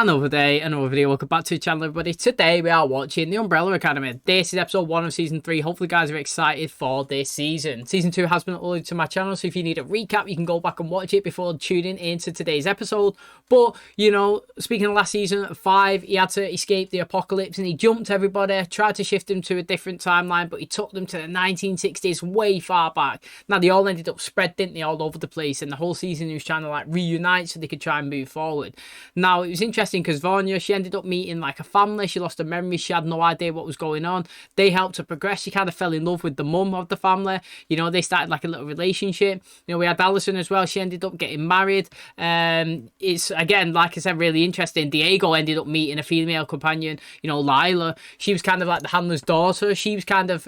Another day, another video. Welcome back to the channel, everybody. Today we are watching The Umbrella Academy. This is episode 1 of season 3. Hopefully you guys are excited for this season. Season 2 has been uploaded to my channel, so if you need a recap, you can go back and watch it before tuning into today's episode. But, you know, speaking of last season 5, he had to escape the apocalypse and he jumped everybody, tried to shift them to a different timeline, but he took them to the 1960s, way far back. Now, they all ended up spread, didn't they, all over the place, and the whole season he was trying to, like, reunite so they could try and move forward. Now, it was interesting because Vanya, she ended up meeting like a family. She lost her memories. She had no idea what was going on. They helped her progress. She kind of fell in love with the mum of the family. You know, they started like a little relationship. You know, we had Allison as well. She ended up getting married. It's, again, like I said, really interesting. Diego ended up meeting a female companion, you know, LILA. She was kind of like the handler's daughter. She was kind of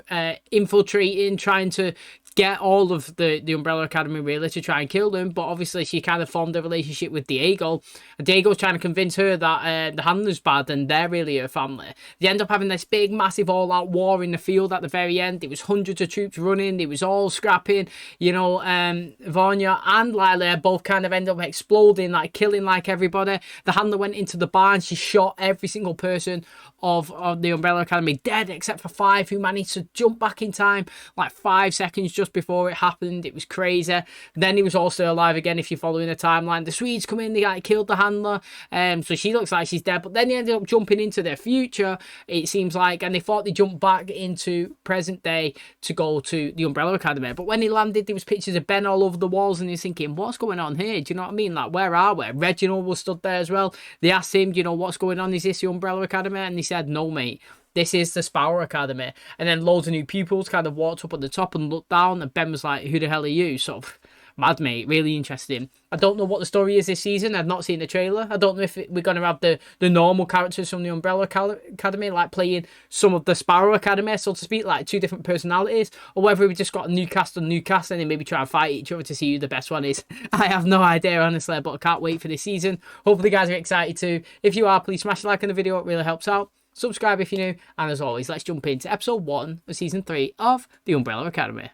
infiltrating, trying to get all of the Umbrella Academy really to try and kill them, but obviously she kind of formed a relationship with Diego, and Diego's trying to convince her that the handler's bad and they're really her family. They end up having this big massive all-out war in the field at the very end. It was hundreds of troops running, it was all scrapping, you know. Vanya and Lila both kind of end up exploding, like killing like everybody. The handler went into the barn, she shot every single person of the Umbrella Academy dead except for 5 who managed to jump back in time like 5 seconds just before it happened. It was crazy. Then he was also alive again if you're following the timeline. The Swedes come in, they like killed the handler, so she looks like she's dead, but then they ended up jumping into their future, it seems like, and they thought they jumped back into present day to go to the Umbrella Academy. But when he landed, there was pictures of Ben all over the walls, and he's thinking, what's going on here? Do you know what I mean? Like, where are we? Reginald was stood there as well. They asked him, you know, what's going on? Is this the Umbrella Academy? And he said, no, mate, this is the Sparrow Academy. And then loads of new pupils kind of walked up at the top and looked down, and Ben was like, who the hell are you? So, mad, mate, really interesting. I don't know what the story is this season. I've not seen the trailer. I don't know if we're going to have the normal characters from the Umbrella Academy, like playing some of the Sparrow Academy, so to speak, like 2 different personalities, or whether we just got a new cast and new cast and then maybe try and fight each other to see who the best one is. I have no idea, honestly, but I can't wait for this season. Hopefully you guys are excited too. If you are, please smash a like on the video. It really helps out. Subscribe if you're new, and as always, let's jump into episode 1 of season 3 of the Umbrella Academy.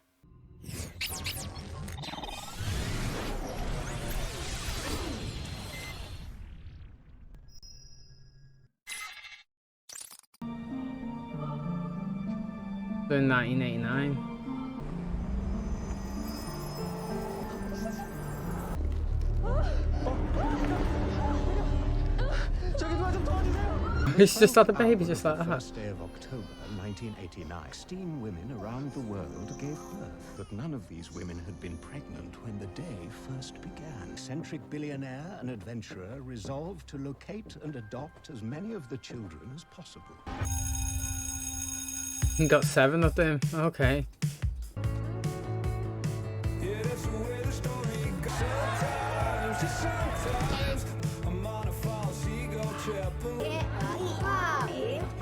The 1989. It's just like the baby, just like that. First day of October 1989, 16 women around the world gave birth, but none of these women had been pregnant when the day first began. Eccentric billionaire and adventurer resolved to locate and adopt as many of the children as possible. He got 7 of them. Okay.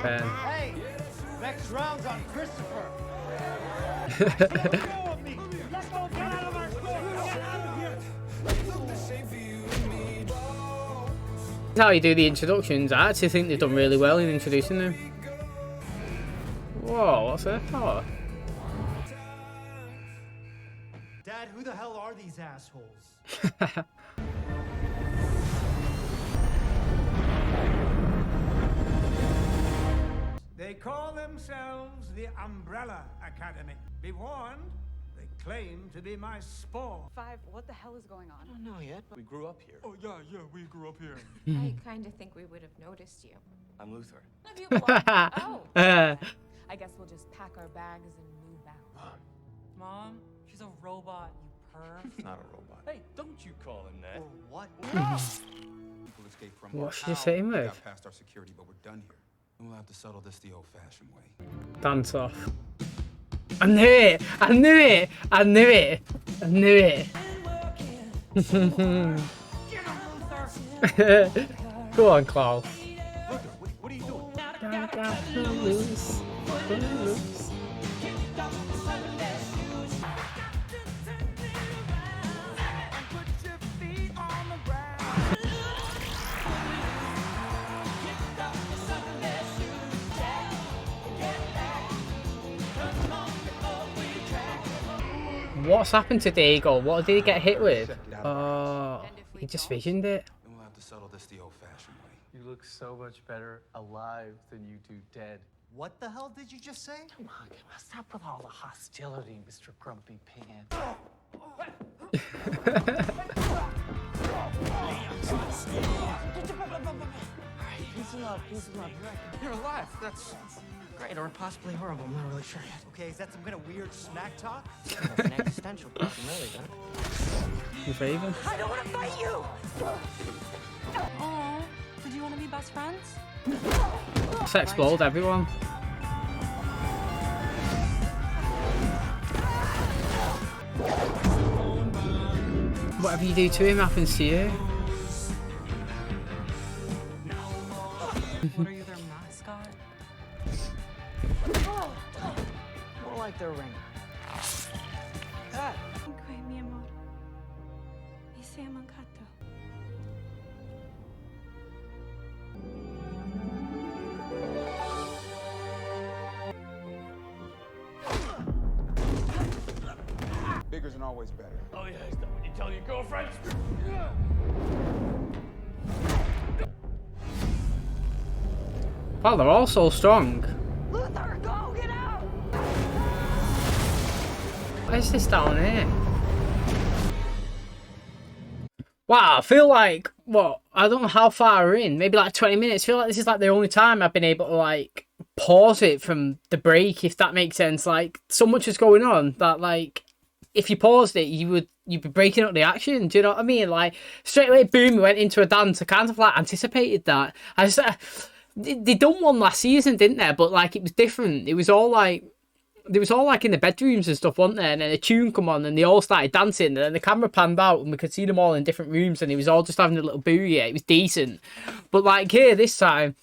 Ben. Hey, next round's on Christopher. Let's go, get out of our store. Get out of here. That's how you do the introductions. I actually think they've done really well in introducing them. Whoa, what's that for? Dad, who the hell are these assholes? They call themselves the Umbrella Academy. Be warned, they claim to be my spawn. 5, what the hell is going on? I don't know yet, but we grew up here. Oh, yeah, we grew up here. I kind of think we would have noticed you. I'm Luther. Have you oh. I guess we'll just pack our bags and move out. Mom, she's a robot, you perv. It's not a robot. Hey, don't you call him that. Or what? People escape from What should you say him We with? got past our security, but we're done here. And we'll have to settle this the old-fashioned way. Dance off. I knew it! I knew it! I knew it! I knew it! Go on, Klaus. Luther, what are you doing? Loose. What's happened to Diego? What did he get hit with? Oh, he just visioned it. And we'll have to settle this the old-fashioned way. You look so much better alive than you do dead. What the hell did you just say? Come on, stop with all the hostility, Mr. Grumpy Pants. Peace and love. You're alive. That's great, or possibly horrible. I'm not really sure yet. Okay, is that some kind of weird smack talk? That's an existential problem, really, huh? You favor? I don't want to fight you! Oh, did you want to be best friends? It's explode everyone. Whatever you do to him happens to you. What are you, their mascot? More like their ringer. Enquiry, mi amor. Mi se mancato. Bigger isn't always better. Oh, yeah, is that what you tell your girlfriends? Wow, they're all so strong. Luther, go! Get out! Where's this down here? Wow, I feel like, what, I don't know how far we're in, maybe like 20 minutes. I feel like this is like the only time I've been able to like pause it from the break, if that makes sense. Like, so much is going on that like, if you paused it, you'd be breaking up the action. Do you know what I mean? Like, straight away, boom, we went into a dance. I kind of like anticipated that. I just, they done one last season, didn't they? But like, it was different. It was all like, in the bedrooms and stuff, wasn't there? And then a tune come on and they all started dancing. And then the camera panned out and we could see them all in different rooms and it was all just having a little boogie. It was decent. But like here, this time,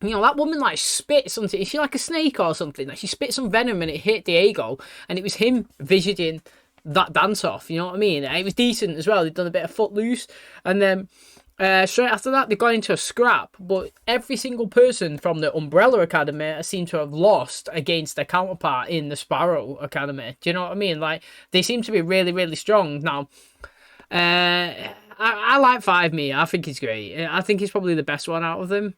you know, that woman like spit something. Is she like a snake or something? Like she spit some venom and it hit Diego. And it was him visiting that dance off. You know what I mean? And it was decent as well. They'd done a bit of Footloose. And then straight after that, they got into a scrap. But every single person from the Umbrella Academy seemed to have lost against their counterpart in the Sparrow Academy. Do you know what I mean? Like, they seem to be really, really strong. Now, I like Five Me. I think he's great. I think he's probably the best one out of them.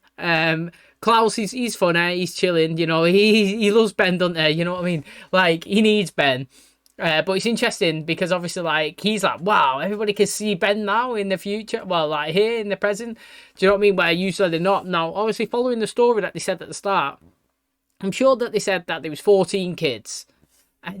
Klaus, he's funny. He's chilling. You know, he loves Ben, doesn't he? You know what I mean? Like, he needs Ben. But it's interesting because obviously, like, he's like, wow, everybody can see Ben now in the future. Well, like, here in the present. Do you know what I mean? Where usually they're not. Now, obviously, following the story that they said at the start, I'm sure that they said that there was 14 kids.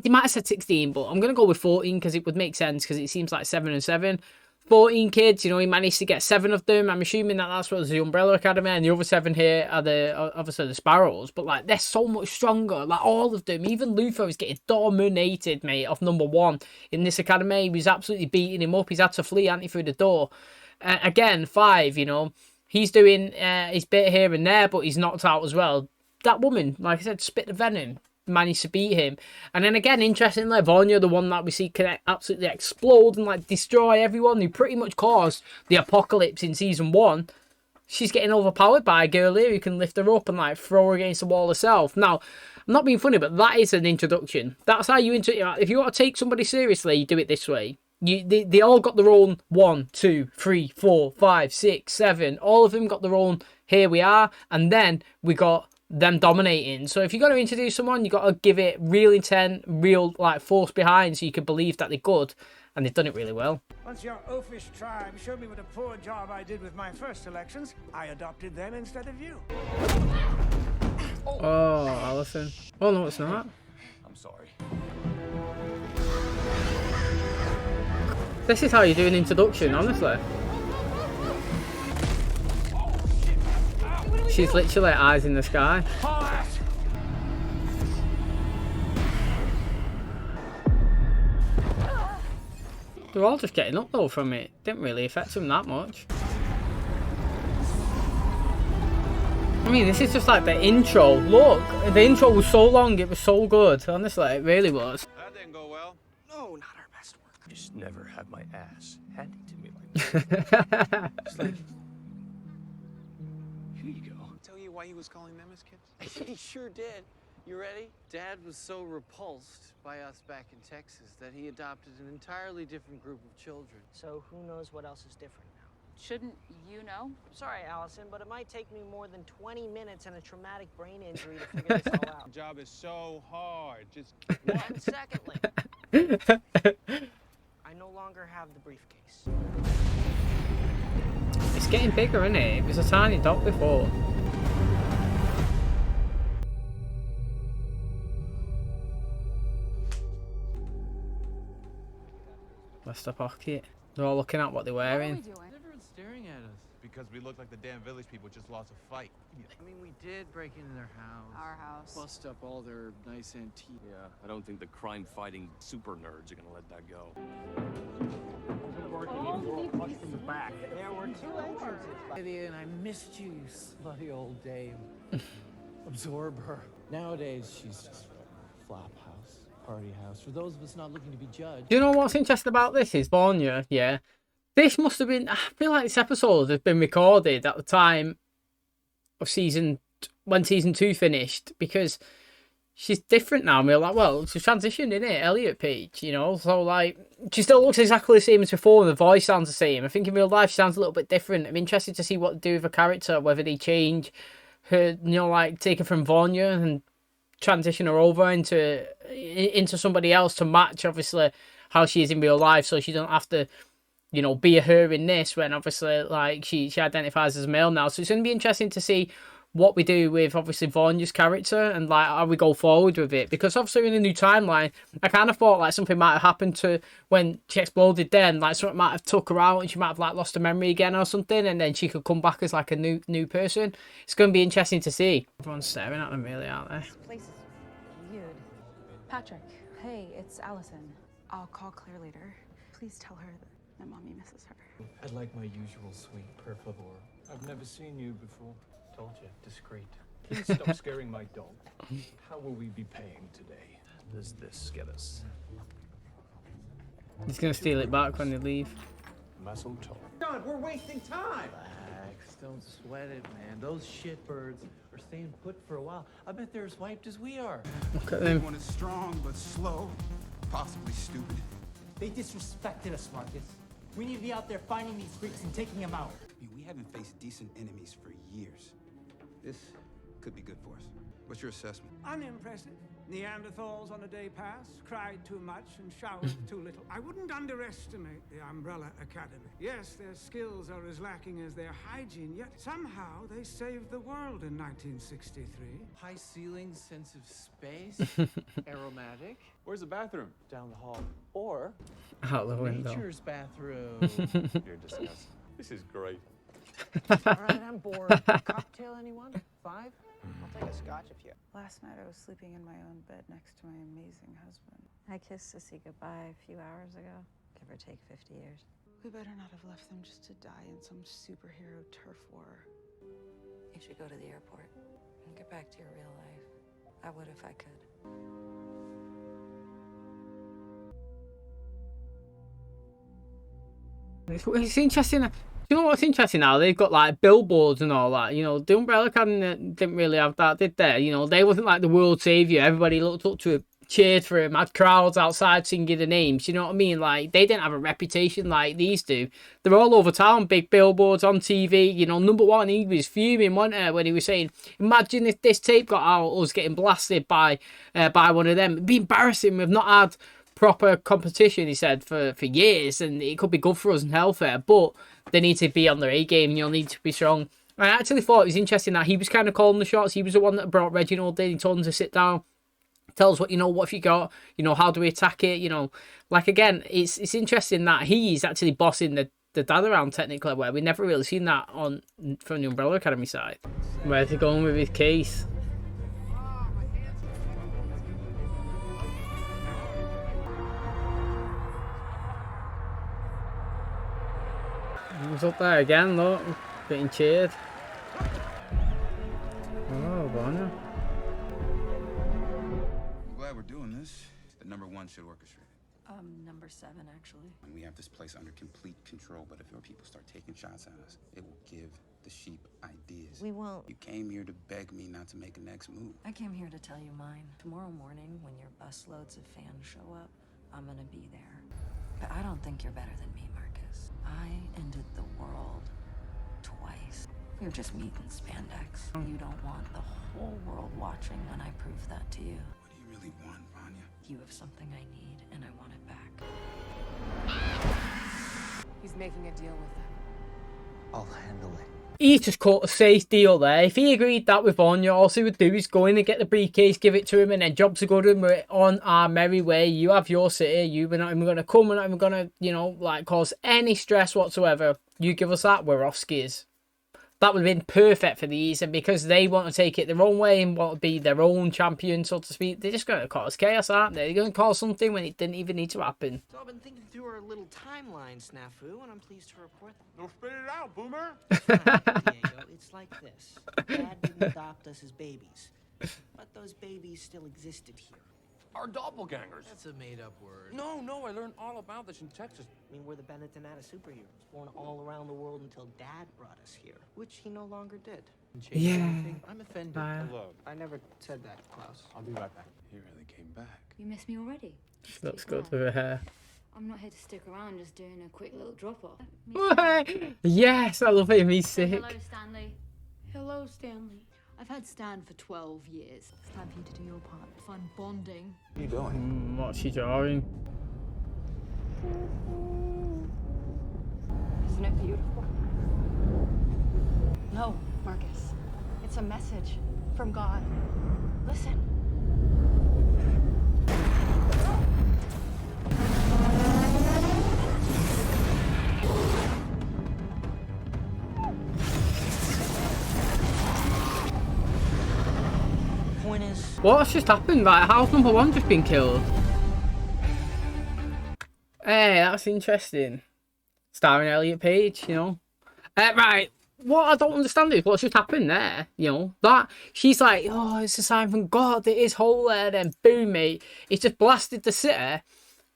They might have said 16, but I'm going to go with 14 because it would make sense because it seems like 7 and 7. 14 kids, you know, he managed to get 7 of them. I'm assuming that that's what was the Umbrella Academy, and the other 7 here are obviously the Sparrows. But like, they're so much stronger. Like, all of them. Even Luther is getting dominated, mate, off number 1 in this academy. He was absolutely beating him up. He's had to flee, hasn't he, through the door. Again, 5, you know, he's doing his bit here and there, but he's knocked out as well. That woman, like I said, spit the venom. Managed to beat him. And then again, interestingly, Vanya, the one that we see can absolutely explode and like destroy everyone, who pretty much caused the apocalypse in season 1, she's getting overpowered by a girl here who can lift her up and like throw her against the wall herself. Now, I'm not being funny, but that is an introduction. That's how you if you want to take somebody seriously, you do it this way. They all got their own 1, 2, 3, 4, 5, 6, 7. All of them got their own. Here we are, and then we got them dominating. So if you're going to introduce someone, you got to give it real intent, real like force behind, so you can believe that they're good, and they've done it really well. Once your oafish tribe showed me what a poor job I did with my first selections, I adopted them instead of you. Oh, Allison. Oh no, it's not. I'm sorry. This is how you do an introduction, honestly. She's literally eyes in the sky. They're all just getting up though from it. Didn't really affect them that much. I mean, this is just like the intro. Look, the intro was so long, it was so good. Honestly, it really was. That didn't go well. No, not our best work. Just never have my ass handed to me like that. It's like, here you go. Tell you why he was calling them his kids? He sure did. You ready? Dad was so repulsed by us back in Texas that he adopted an entirely different group of children. So who knows what else is different now? Shouldn't you know? Sorry, Allison, but it might take me more than 20 minutes and a traumatic brain injury to figure this all out. The job is so hard. Just And secondly, I no longer have the briefcase. It's getting bigger, isn't it? It was a tiny dot before. Where's the pocket? They're all looking at what they're wearing. Everyone's staring at us. because we look like the damn village people just lost a fight. I mean, we did break into their house. Our house. Bust up all their nice antiques. Yeah, I don't think the crime-fighting super nerds are gonna let that go. There were two entrances. And I missed you, you slutty old dame. Absorb her. Nowadays, she's just a flop house, party house. For those of us not looking to be judged. Do you know what's interesting about this is Vanya, yeah? This must have been, I feel like this episode has been recorded at the time of when season 2 finished, because she's different now. And we're like, well, she's transitioned, isn't it? Elliot Page, you know? So, like, she still looks exactly the same as before, and the voice sounds the same. I think in real life, she sounds a little bit different. I'm interested to see what they do with her character, whether they change her, you know, like, take her from Vanya and transition her over into somebody else to match, obviously, how she is in real life, so she don't have to, you know, be a her in this, when obviously, like, she identifies as male now. So it's going to be interesting to see what we do with, obviously, Vanya's character and, like, how we go forward with it. Because, obviously, in the new timeline, I kind of thought, like, something might have happened to when she exploded then. Like, something might have took her out and she might have, like, lost her memory again or something, and then she could come back as, like, a new person. It's going to be interesting to see. Everyone's staring at them, really, aren't they? This place is weird. Patrick, hey, it's Allison. I'll call Claire later. Please tell her that my mommy misses her. I'd like my usual sweet, per favor. I've never seen you before. Told you, discreet. Please stop scaring my dog. How will we be paying today? Does this get us? He's going to steal it back when they leave. Mistletoe. God, we're wasting time. Relax, don't sweat it, man. Those shitbirds are staying put for a while. I bet they're as wiped as we are. Look at them. One is strong but slow, possibly stupid. They disrespected us, Marcus. We need to be out there finding these freaks and taking them out. I mean, we haven't faced decent enemies for years. This could be good for us. What's your assessment? Unimpressive. Neanderthals on a day pass, cried too much and shouted too little. I wouldn't underestimate the Umbrella Academy. Yes, their skills are as lacking as their hygiene, yet somehow they saved the world in 1963. High ceiling, sense of space, aromatic. Where's the bathroom? Down the hall. Or Out the window. nature's bathroom. You're disgusting. This is great. All right, I'm bored. Cocktail, anyone? 5? I'll take a scotch if you. Last night I was sleeping in my own bed next to my amazing husband. I kissed Sissy goodbye a few hours ago. Give or take 50 years. We better not have left them just to die in some superhero turf war. You should go to the airport and get back to your real life. I would if I could. It's interesting. You know what's interesting now? They've got like billboards and all that. You know, the Umbrella Academy didn't really have that, did they? You know, they wasn't like the world savior. Everybody looked up to him, cheered for him, had crowds outside singing the names. You know what I mean? Like, they didn't have a reputation like these do. They're all over town, big billboards on TV. You know, number one, he was fuming, wasn't he, when he was saying, imagine if this tape got out, us getting blasted by one of them. It'd be embarrassing. We've not had proper competition, he said, for years, and it could be good for us and healthier, but they need to be on their A game. You'll need to be strong. I actually thought it was interesting that he was kind of calling the shots. He was the one that brought Reginald in. He told him to sit down, tell us what have you got, you know, how do we attack it, you know. Like, again, it's interesting that he's actually bossing the dad around, technically, where we never really seen that from the Umbrella Academy side. Where's he going with his case? He's up there again, look, getting cheered. Oh, Bonner. I'm glad we're doing this. The number 1 should orchestrate it. Number 7, actually. And we have this place under complete control, but if our people start taking shots at us, it will give the sheep ideas. We won't. You came here to beg me not to make a next move. I came here to tell you mine. Tomorrow morning, when your busloads of fans show up, I'm gonna be there. But I don't think you're better than me, Marcus. I ended the world twice. We were just meat and spandex. You don't want the whole world watching when I prove that to you. What do you really want, Vanya? You have something I need, and I want it back. He's making a deal with them. I'll handle it. He just cut a safe deal there. If he agreed that with Vanya, all he would do is go in and get the briefcase, give it to him, and then jobs are good and we're on our merry way. You have your city. We're not even going to come. We're not even going to, you know, like cause any stress whatsoever. You give us that, we're off skis. That would have been perfect for the East, and because they want to take it their own way and want to be their own champion, so to speak, they're just going to cause chaos, aren't they? They're going to cause something when it didn't even need to happen. So I've been thinking through our little timeline snafu, and I'm pleased to report that. Don't spit it out, Boomer. Diego, it's like this. Dad didn't adopt us as babies, but those babies still existed here. Our doppelgangers. That's a made-up word. No, I learned all about this in Texas. I mean, we're the Benettonata superheroes, born all around the world until Dad brought us here, which he no longer did. Yeah. I'm offended. Hello. I never said that, Klaus. I'll be right back. He really came back. You miss me already? She looks good with her hair. I'm not here to stick around, just doing a quick little drop-off. Yes, I love him. He's sick. Hello, Stanley. Hello, Stanley. I've had Stan for 12 years. It's time for you to do your part. Fun bonding. What are you doing? What's she drawing? Isn't it beautiful? No, Marcus. It's a message from God. Listen. Point is, What's just happened? Like, how's number one just been killed? Hey, that's interesting. Starring Elliot Page, you know. Right. What I don't understand is what's just happened there, you know. That she's like, oh, it's a sign from God. It is holy. And then boom, mate. It's just blasted the city.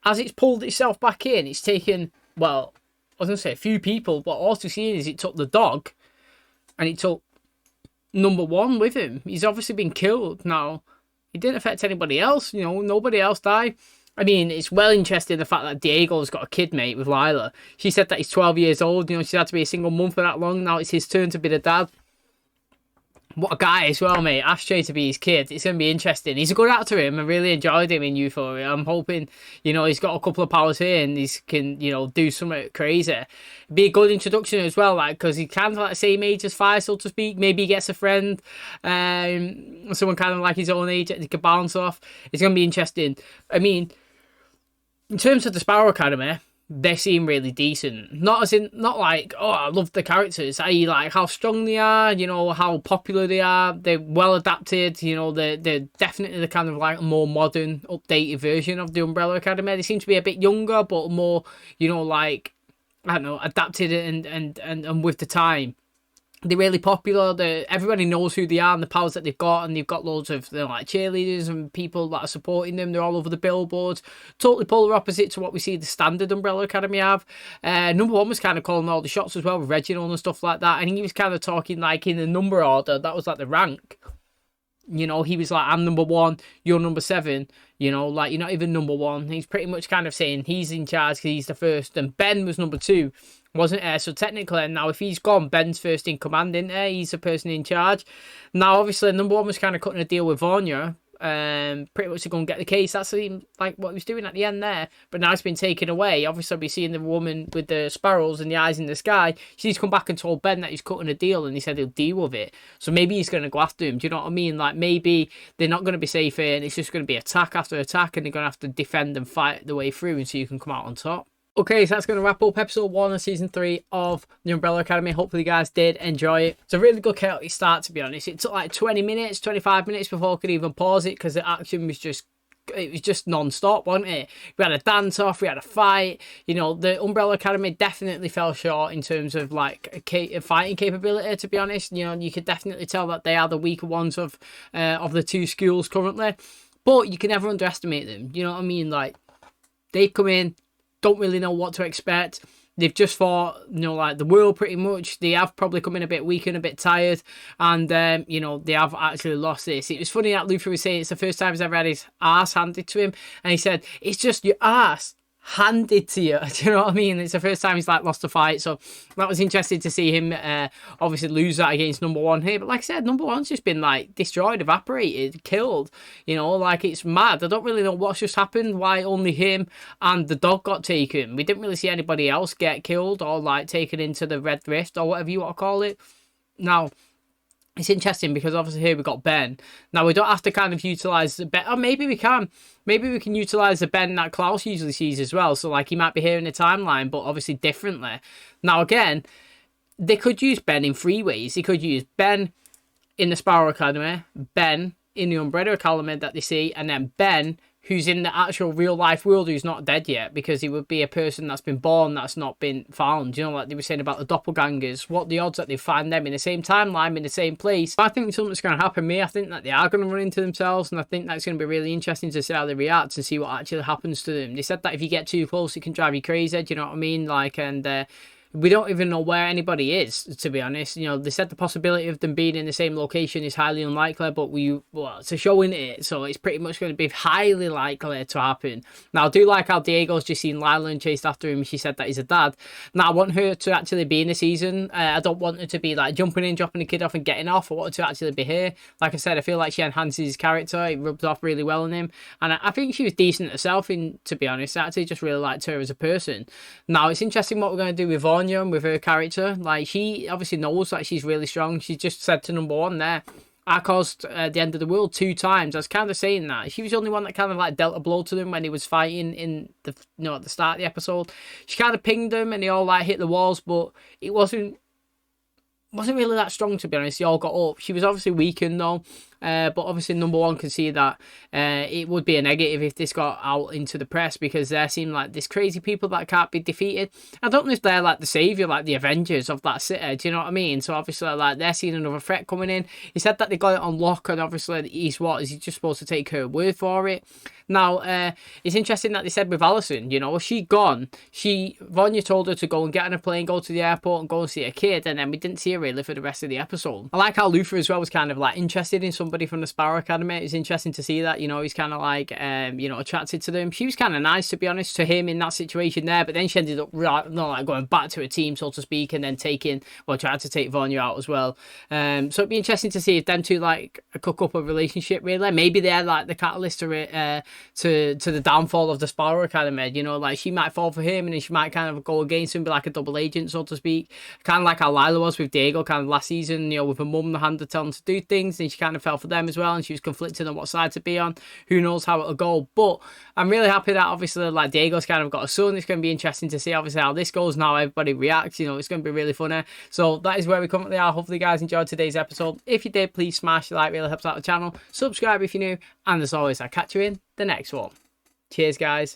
As it's pulled itself back in, it's taken, well, I was going to say a few people, but all we've seen is it took the dog and it took number one with him. He's obviously been killed now. It didn't affect anybody else, you know. Nobody else died. I mean, it's well interesting the fact that Diego's got a kid, mate, with Lila. She said that he's 12 years old. You know, she's had to be a single mum for that long. Now it's his turn to be the dad. What a guy as well, mate. Ashtray to be his kid. It's going to be interesting. He's a good actor, him. I really enjoyed him in Euphoria. I'm hoping, you know, he's got a couple of powers here and he can, you know, do something crazy. Be a good introduction as well, like, because he's kind of like the same age as Fire, so to speak. Maybe he gets a friend, someone kind of like his own age that he can bounce off. It's going to be interesting. I mean, in terms of the Sparrow Academy, they seem really decent. Not like, oh, I love the characters. I.e., like how strong they are, you know, how popular they are. They're well adapted, you know, they're definitely the kind of like more modern, updated version of the Umbrella Academy. They seem to be a bit younger, but more, you know, like, I don't know, adapted and with the time. They're really popular. Everybody knows who they are and the powers that they've got, and they've got loads of like cheerleaders and people that are supporting them. They're all over the billboards. Totally polar opposite to what we see the standard Umbrella Academy have. Number one was kind of calling all the shots as well, with Reginald and stuff like that, and he was kind of talking like in the number order. That was like the rank. You know, he was like, I'm number one, you're number 7. You know, like, you're not even number 1. He's pretty much kind of saying he's in charge because he's the first. And Ben was number 2, wasn't there? So technically, now if he's gone, Ben's first in command, isn't there? He's the person in charge. Now, obviously, number 1 was kind of cutting a deal with Vanya. Pretty much to go and get the case. That's like what he was doing at the end there. But now it's been taken away. Obviously, we're seeing the woman with the sparrows and the eyes in the sky. She's come back and told Ben that he's cutting a deal, and he said he'll deal with it. So maybe he's going to go after him. Do you know what I mean? Like, maybe they're not going to be safe here, and it's just going to be attack after attack, and they're going to have to defend and fight the way through, and so you can come out on top. Okay, so that's going to wrap up episode 1 of season 3 of the Umbrella Academy. Hopefully you guys did enjoy it. It's a really good chaotic start, to be honest. It took like 20 minutes, 25 minutes before I could even pause it, because the action was just, it was just non-stop, wasn't it? We had a dance-off, we had a fight. You know, the Umbrella Academy definitely fell short in terms of like fighting capability, to be honest. You know, you could definitely tell that they are the weaker ones of the 2 schools currently. But you can never underestimate them. You know what I mean? Like, they've come in, don't really know what to expect. They've just fought, you know, like the world pretty much. They have probably come in a bit weak and a bit tired. And, you know, they have actually lost this. It was funny that Luther was saying it's the first time he's ever had his arse handed to him. And he said, it's just your arse handed to you. Do you know what I mean? It's the first time he's like lost a fight, so that was interesting to see him obviously lose that against number one here. But like I said, number one's just been like destroyed, evaporated, killed. You know, like it's mad. I don't really know what's just happened, why only him and the dog got taken. We didn't really see anybody else get killed or like taken into the Red Rift or whatever you want to call it. Now, it's interesting because obviously here we've got Ben. Now, we don't have to kind of utilise the Ben. Or maybe we can. Maybe we can utilise the Ben that Klaus usually sees as well. So, like, he might be here in the timeline, but obviously differently. Now, again, they could use Ben in 3 ways. They could use Ben in the Sparrow Academy, Ben in the Umbrella Academy that they see, and then Ben who's in the actual real life world who's not dead yet, because he would be a person that's been born that's not been found. You know, like they were saying about the doppelgangers, what the odds that they find them in the same timeline, in the same place. I think something's going to happen. I think that they are going to run into themselves, and I think that's going to be really interesting to see how they react and see what actually happens to them. They said that if you get too close, it can drive you crazy. Do you know what I mean? Like, and we don't even know where anybody is, to be honest. You know, they said the possibility of them being in the same location is highly unlikely, but it's a show in it, so it's pretty much going to be highly likely to happen. Now, I do like how Diego's just seen Lila and chased after him. She said that he's a dad. Now, I want her to actually be in the season. I don't want her to be like jumping in, dropping the kid off and getting off. I want her to actually be here. Like I said, I feel like she enhances his character. It rubs off really well on him. And I think she was decent herself, to be honest. I actually just really liked her as a person. Now, it's interesting what we're going to do with Vaughn with her character. Like, she obviously knows that she's really strong. She just said to number one there, I caused the end of the world 2 times. I was kind of saying that. She was the only one that kind of like dealt a blow to them when he was fighting in the, you know, at the start of the episode. She kind of pinged them and they all like hit the walls, but it wasn't really that strong, to be honest. They all got up. She was obviously weakened though. But obviously number one can see that it would be a negative if this got out into the press, because they seem like this crazy people that can't be defeated. I don't know if they're like the saviour, like the Avengers of that city. Do you know what I mean? So obviously like they're seeing another threat coming in. He said that they got it on lock, and obviously is he just supposed to take her word for it? Now, it's interesting that they said with Alison, you know, she gone. Vanya told her to go and get on a plane, go to the airport and go and see her kid, and then we didn't see her really for the rest of the episode. I like how Luther as well was kind of like interested in somebody from the Sparrow Academy. It's interesting to see that, you know, he's kind of like, you know, attracted to them. She was kind of nice, to be honest, to him in that situation there, but then she ended up like going back to her team, so to speak, and then tried to take Vanya out as well. So it'd be interesting to see if them two like cook up a relationship, really. Maybe they're like the catalyst to the downfall of the Sparrow Academy. You know, like she might fall for him and then she might kind of go against him, be like a double agent, so to speak. Kind of like how Lila was with Diego kind of last season, you know, with her mum, the hand to tell him to do things, and she kind of fell for them as well, and she was conflicted on what side to be on. Who knows how it'll go, but I'm really happy that obviously like Diego's kind of got a son. It's going to be interesting to see obviously how this goes and how everybody reacts. You know, it's going to be really funny. So that is where we currently are. Hopefully you guys enjoyed today's episode. If you did, please smash the like, really helps out the channel. Subscribe if you're new, and as always, I'll catch you in the next one. Cheers, guys.